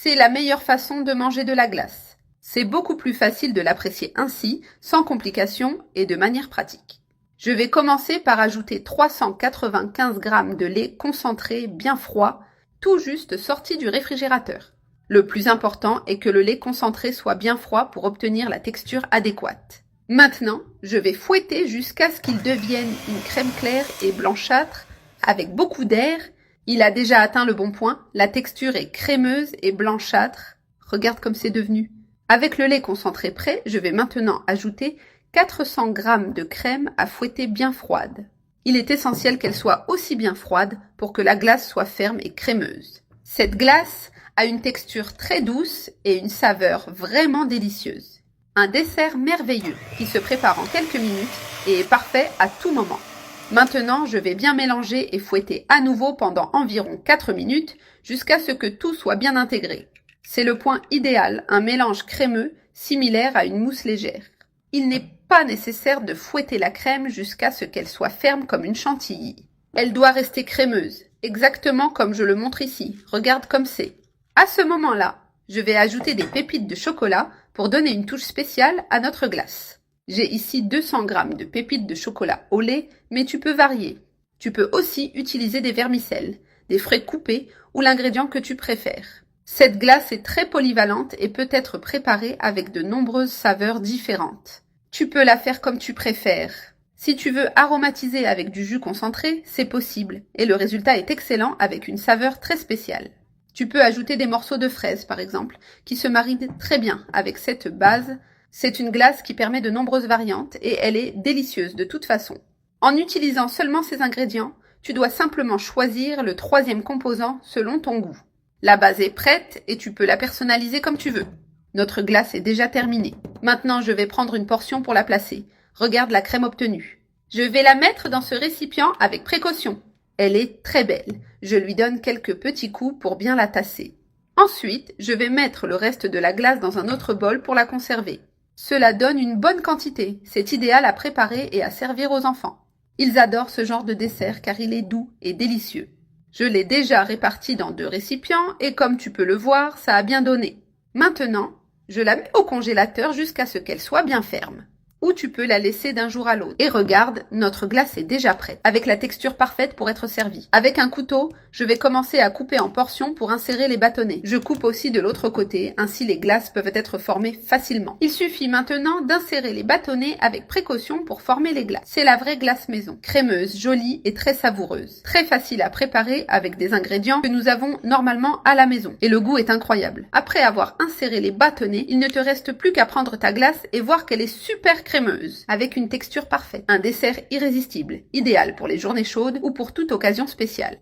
C'est la meilleure façon de manger de la glace. C'est beaucoup plus facile de l'apprécier ainsi, sans complications et de manière pratique. Je vais commencer par ajouter 395 g de lait concentré bien froid, tout juste sorti du réfrigérateur. Le plus important est que le lait concentré soit bien froid pour obtenir la texture adéquate. Maintenant, je vais fouetter jusqu'à ce qu'il devienne une crème claire et blanchâtre avec beaucoup d'air. Il a déjà atteint le bon point, la texture est crémeuse et blanchâtre. Regarde comme c'est devenu. Avec le lait concentré prêt, je vais maintenant ajouter 400 g de crème à fouetter bien froide. Il est essentiel qu'elle soit aussi bien froide pour que la glace soit ferme et crémeuse. Cette glace a une texture très douce et une saveur vraiment délicieuse. Un dessert merveilleux qui se prépare en quelques minutes et est parfait à tout moment. Maintenant, je vais bien mélanger et fouetter à nouveau pendant environ 4 minutes jusqu'à ce que tout soit bien intégré. C'est le point idéal, un mélange crémeux similaire à une mousse légère. Il n'est pas nécessaire de fouetter la crème jusqu'à ce qu'elle soit ferme comme une chantilly. Elle doit rester crémeuse, exactement comme je le montre ici. Regarde comme c'est. À ce moment-là, je vais ajouter des pépites de chocolat pour donner une touche spéciale à notre glace. J'ai ici 200 g de pépites de chocolat au lait, mais tu peux varier. Tu peux aussi utiliser des vermicelles, des frais coupés ou l'ingrédient que tu préfères. Cette glace est très polyvalente et peut être préparée avec de nombreuses saveurs différentes. Tu peux la faire comme tu préfères. Si tu veux aromatiser avec du jus concentré, c'est possible, et le résultat est excellent avec une saveur très spéciale. Tu peux ajouter des morceaux de fraises, par exemple, qui se marient très bien avec cette base. C'est une glace qui permet de nombreuses variantes et elle est délicieuse de toute façon. En utilisant seulement ces ingrédients, tu dois simplement choisir le troisième composant selon ton goût. La base est prête et tu peux la personnaliser comme tu veux. Notre glace est déjà terminée. Maintenant, je vais prendre une portion pour la placer. Regarde la crème obtenue. Je vais la mettre dans ce récipient avec précaution. Elle est très belle. Je lui donne quelques petits coups pour bien la tasser. Ensuite, je vais mettre le reste de la glace dans un autre bol pour la conserver. Cela donne une bonne quantité. C'est idéal à préparer et à servir aux enfants. Ils adorent ce genre de dessert car il est doux et délicieux. Je l'ai déjà réparti dans 2 récipients et comme tu peux le voir, ça a bien donné. Maintenant, je la mets au congélateur jusqu'à ce qu'elle soit bien ferme. Ou tu peux la laisser d'un jour à l'autre. Et regarde, notre glace est déjà prête, avec la texture parfaite pour être servie. Avec un couteau, je vais commencer à couper en portions pour insérer les bâtonnets. Je coupe aussi de l'autre côté, ainsi les glaces peuvent être formées facilement. Il suffit maintenant d'insérer les bâtonnets avec précaution pour former les glaces. C'est la vraie glace maison, crémeuse, jolie et très savoureuse. Très facile à préparer avec des ingrédients que nous avons normalement à la maison. Et le goût est incroyable. Après avoir inséré les bâtonnets, il ne te reste plus qu'à prendre ta glace et voir qu'elle est super crémeuse, avec une texture parfaite. Un dessert irrésistible, idéal pour les journées chaudes ou pour toute occasion spéciale.